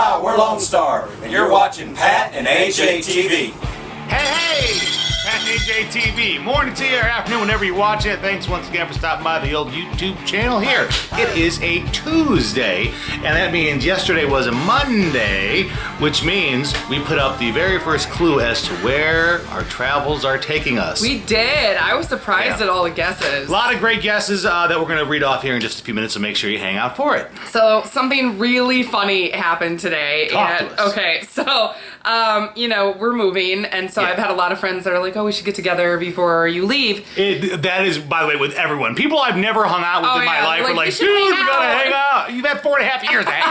Hi, we're Lone Star, and you're watching Pat and AJ TV. Hey! Pat and AJ TV. Morning to you or afternoon whenever you watch it. Thanks once again for stopping by the old YouTube channel here. It is a Tuesday, and that means yesterday was a Monday, which means we put up the very first clue as to where our travels are taking us. We did. I was surprised at all the guesses. A lot of great guesses that we're going to read off here in just a few minutes, so make sure you hang out for it. So something really funny happened today. Talk to us. Okay, so we're moving, and so I've had a lot of friends that are like, "Oh, we should get together before you leave." That is, by the way, with everyone. People I've never hung out with in my life are like, "Dude, we gotta hang out. You've had 4.5 years to hang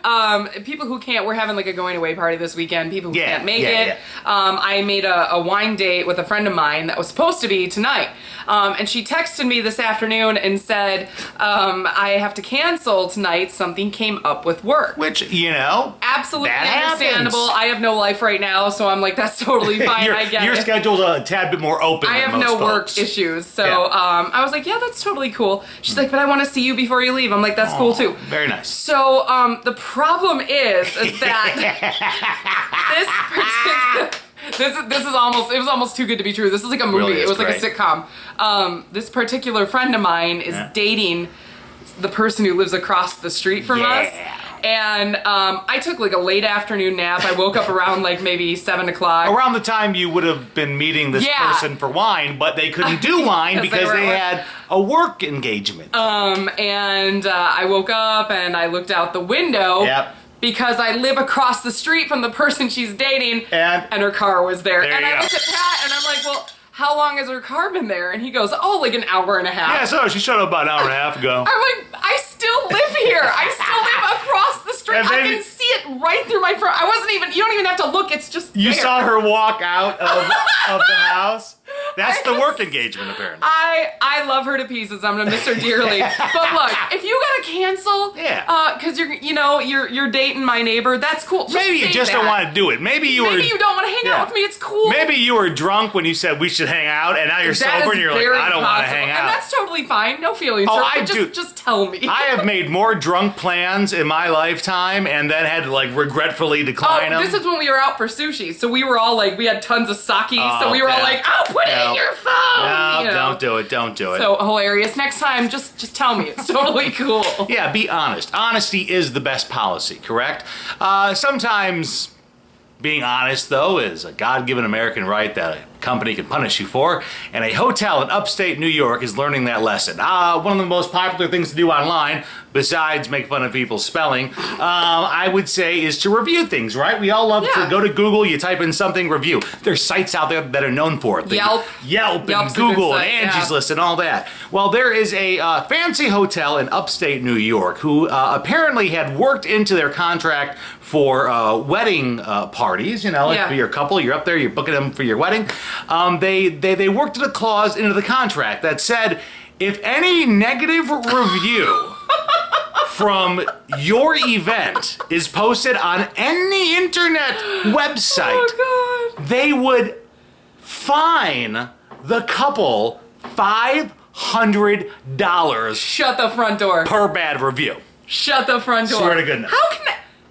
out." People who can't, we're having like a going away party this weekend. People who can't make it. Yeah. I made a wine date with a friend of mine that was supposed to be tonight. And she texted me this afternoon and said, I have to cancel tonight. Something came up with work. Which, Absolutely that understandable. happens. I have no life right now, so I'm like, that's totally fine. I get your it. schedule's a tad bit more open I than have most no work folks. issues. So I was like, yeah, that's totally cool. She's like, but I want to see you before you leave. I'm like, that's cool too. Very nice. So the problem is that this is almost too good to be true. This is like a movie. Really it was great. like a sitcom. This particular friend of mine is dating the person who lives across the street from us. And I took like a late afternoon nap. I woke up around like maybe 7 o'clock. Around the time you would have been meeting this person for wine, but they couldn't do wine because they had a work engagement. And I woke up and I looked out the window. Yep. Because I live across the street from the person she's dating, and her car was there. There And you I go. looked at Pat and I'm like, well, how long has her car been there? And he goes, oh, like an hour and a half. Yeah, so she showed up about an hour and a half ago. I'm like, I still live here. I still live across the street. And I then- can see it right through my front. You don't even have to look. It's just You there. saw her walk out of the house? That's the work engagement, apparently. I love her to pieces. I'm gonna miss her dearly. But look, if you gotta cancel, because you're dating my neighbor, that's cool. Maybe you just don't want to do it. Maybe you don't want to hang out with me. It's cool. Maybe you were drunk when you said we should hang out, and now you're That sober is and you're like, very I don't want to possible. hang out. And that's totally fine. No feelings. Oh, hurt, I but do. Just tell me. I have made more drunk plans in my lifetime and then had to like regretfully decline them. This is when we were out for sushi. So we were all like, we had tons of sake. So we were all like, oh, put it in your phone. No, you know? don't do it. Don't do it. So hilarious. Next time, just tell me. It's totally cool. Yeah, be honest. Honesty is the best policy, correct? Sometimes being honest, though, is a God-given American right that a company can punish you for, and a hotel in upstate New York is learning that lesson. One of the most popular things to do online, besides make fun of people's spelling, I would say is to review things, right? We all love to go to Google, you type in something, review. There's sites out there that are known for it. Yelp. Yelp's and and Google site, and Angie's List and all that. Well, there is a fancy hotel in upstate New York who apparently had worked into their contract for wedding parties, like for your couple, you're up there, you're booking them for your wedding. They worked a clause into the contract that said, if any negative review from your event is posted on any internet website, they would fine the couple $500 Shut the front door. per bad review. Shut the front door. Swear to goodness.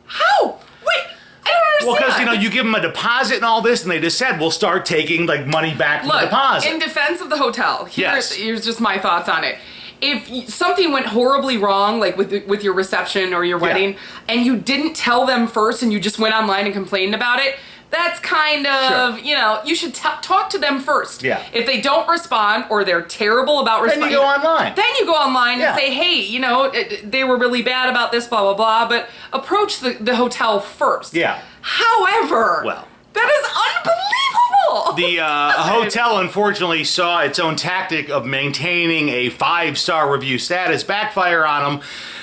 How? Wait, I don't Well, understand. because you give them a deposit and all this, and they just said we'll start taking like money back from the deposit. In defense of the hotel, Yes. here's just my thoughts on it. If something went horribly wrong, like with your reception or your wedding, and you didn't tell them first, and you just went online and complained about it, that's kind of, you should talk to them first. Yeah. If they don't respond or they're terrible about responding, Then you go online. Then you go online and say, hey, they were really bad about this, blah, blah, blah, but approach the hotel first. Yeah. However, Well, that is unbelievable. the hotel unfortunately saw its own tactic of maintaining a 5-star review status backfire on them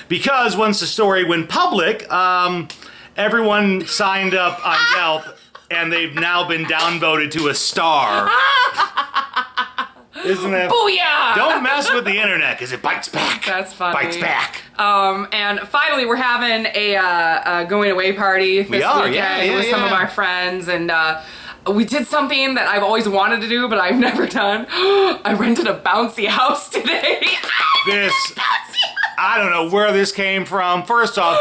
because once the story went public, everyone signed up on Yelp and they've now been downvoted to a star. Isn't it? Booyah! Don't mess with the internet because it bites back. That's funny. Bites back. And finally, we're having a going away party this weekend with some of yeah. our friends, and we did something that I've always wanted to do, but I've never done. I rented a bouncy house today. This, I don't know where this came from. First off,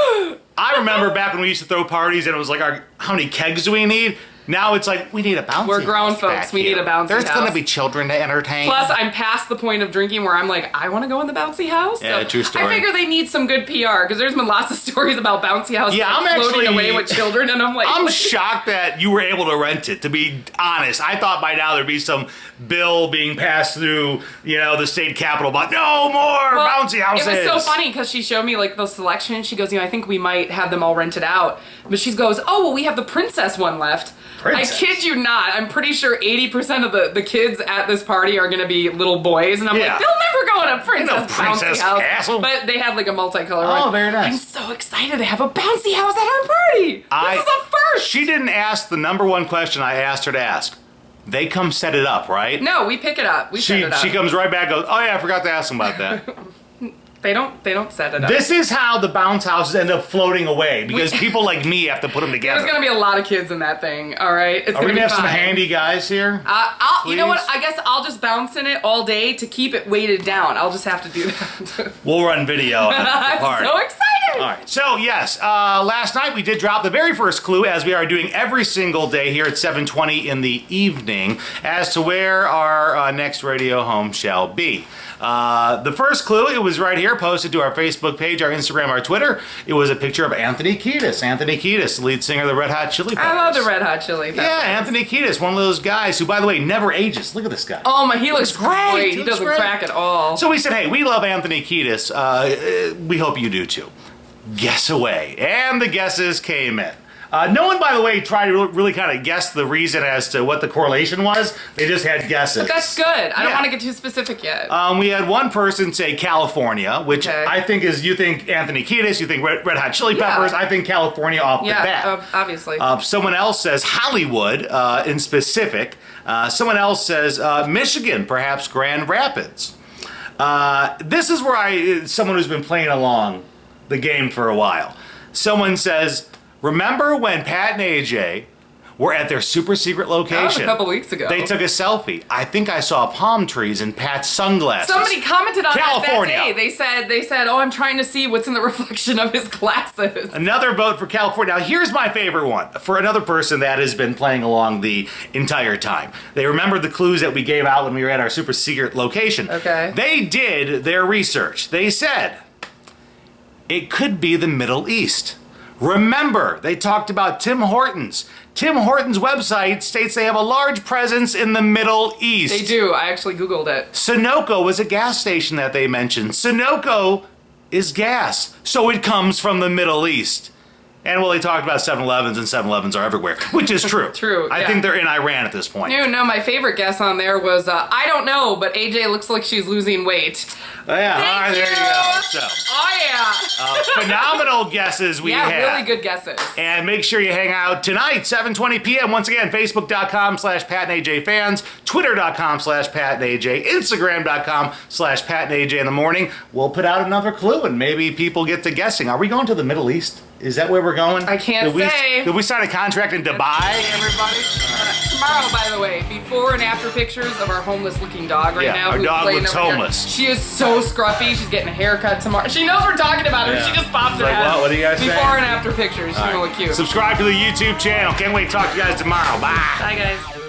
I remember back when we used to throw parties and it was like, how many kegs do we need? Now it's like, we need a bouncy house. We're grown folks. back We here. need a bouncy There's house. going to be children to entertain. Plus, I'm past the point of drinking where I'm like, I want to go in the bouncy house. Yeah, true story. I figure they need some good PR because there's been lots of stories about bouncy houses Yeah, I'm floating actually- away with children, and I'm like, I'm shocked that you were able to rent it, to be honest. I thought by now there'd be some bill being passed through, the state capitol about no more bouncy houses. It was so funny because she showed me like the selection. She goes, I think we might have them all rented out. But she goes, oh, well, we have the princess one left. Princess. I kid you not. I'm pretty sure 80% of the kids at this party are going to be little boys. And I'm Yeah. like, they'll never go in a princess, princess bouncy house. castle. But they had like a multicolor Oh, one. very nice. I'm so excited to have a bouncy house at our party. This is a first. She didn't ask the number one question I asked her to ask. They come set it up, right? No, we pick it up. We set it up. She comes right back and goes, oh yeah, I forgot to ask them about that. They don't set it up. This is how the bounce houses end up floating away because people like me have to put them There's together. going to be a lot of kids in that thing, all right? It's Are we going to be gonna have some fine. handy guys here? You know what? Please? I guess I'll just bounce in it all day to keep it weighted down. I'll just have to do that. We'll run video at the I'm party. so excited. All right. So yes, last night we did drop the very first clue, as we are doing every single day here at 7:20 in the evening, as to where our next radio home shall be. The first clue, it was right here, posted to our Facebook page, our Instagram, our Twitter. It was a picture of Anthony Kiedis. Anthony Kiedis, lead singer of the Red Hot Chili Peppers. I love the Red Hot Chili Peppers. Yeah, Anthony Kiedis, one of those guys who, by the way, never ages. Look at this guy. Oh my, he looks great. great. He He looks doesn't great. crack at all. So we said, hey, we love Anthony Kiedis. We hope you do too. Guess away. And the guesses came in. No one, by the way, tried to really kind of guess the reason as to what the correlation was. They just had guesses. But that's good. I don't Yeah. want to get too specific yet. We had one person say California, which Okay. I think is, you think Anthony Kiedis, you think Red Hot Chili Yeah. Peppers, I think California off the yeah, bat. obviously. Someone else says Hollywood in specific. Someone else says Michigan, perhaps Grand Rapids. This is where someone who's been playing along the game for a while. Someone says, remember when Pat and AJ were at their super secret that was location? a couple weeks ago. They took a selfie. I think I saw palm trees and Pat's sunglasses. Somebody commented on California. that day. They said, oh, I'm trying to see what's in the reflection of his glasses. Another vote for California. Now, here's my favorite one for another person that has been playing along the entire time. They remembered the clues that we gave out when we were at our super secret location. Okay. They did their research. They said it could be the Middle East. Remember, they talked about Tim Hortons. Tim Hortons' website states they have a large presence in the Middle East. They do. I actually Googled it. Sunoco was a gas station that they mentioned. Sunoco is gas, so it comes from the Middle East. And well, they talked about 7-Elevens, and 7-Elevens are everywhere, which is true. True, I yeah. think they're in Iran at this point. No, my favorite guess on there was, I don't know, but AJ looks like she's losing weight. Oh, yeah, all right, there you go. So, Oh, yeah. phenomenal guesses we Yeah, had. really good guesses. And make sure you hang out tonight, 7:20 p.m. Once again, Facebook.com/Pat and AJ fans, Twitter.com/Pat and AJ, Instagram.com/Pat and AJ in the morning. We'll put out another clue and maybe people get to guessing. Are we going to the Middle East? Is that where we're going? I can't say. Did we sign a contract in Dubai, everybody? Tomorrow, by the way, before and after pictures of our homeless-looking dog right Yeah, now. our who's dog laying looks over here. homeless. She is so scruffy. She's getting a haircut tomorrow. She knows we're talking about her. Yeah. She just popped She's her like, head. what do you guys say? Before and after pictures. She's All gonna right. look cute. Subscribe to the YouTube channel. Can't wait to talk to you guys tomorrow. Bye. Bye, guys.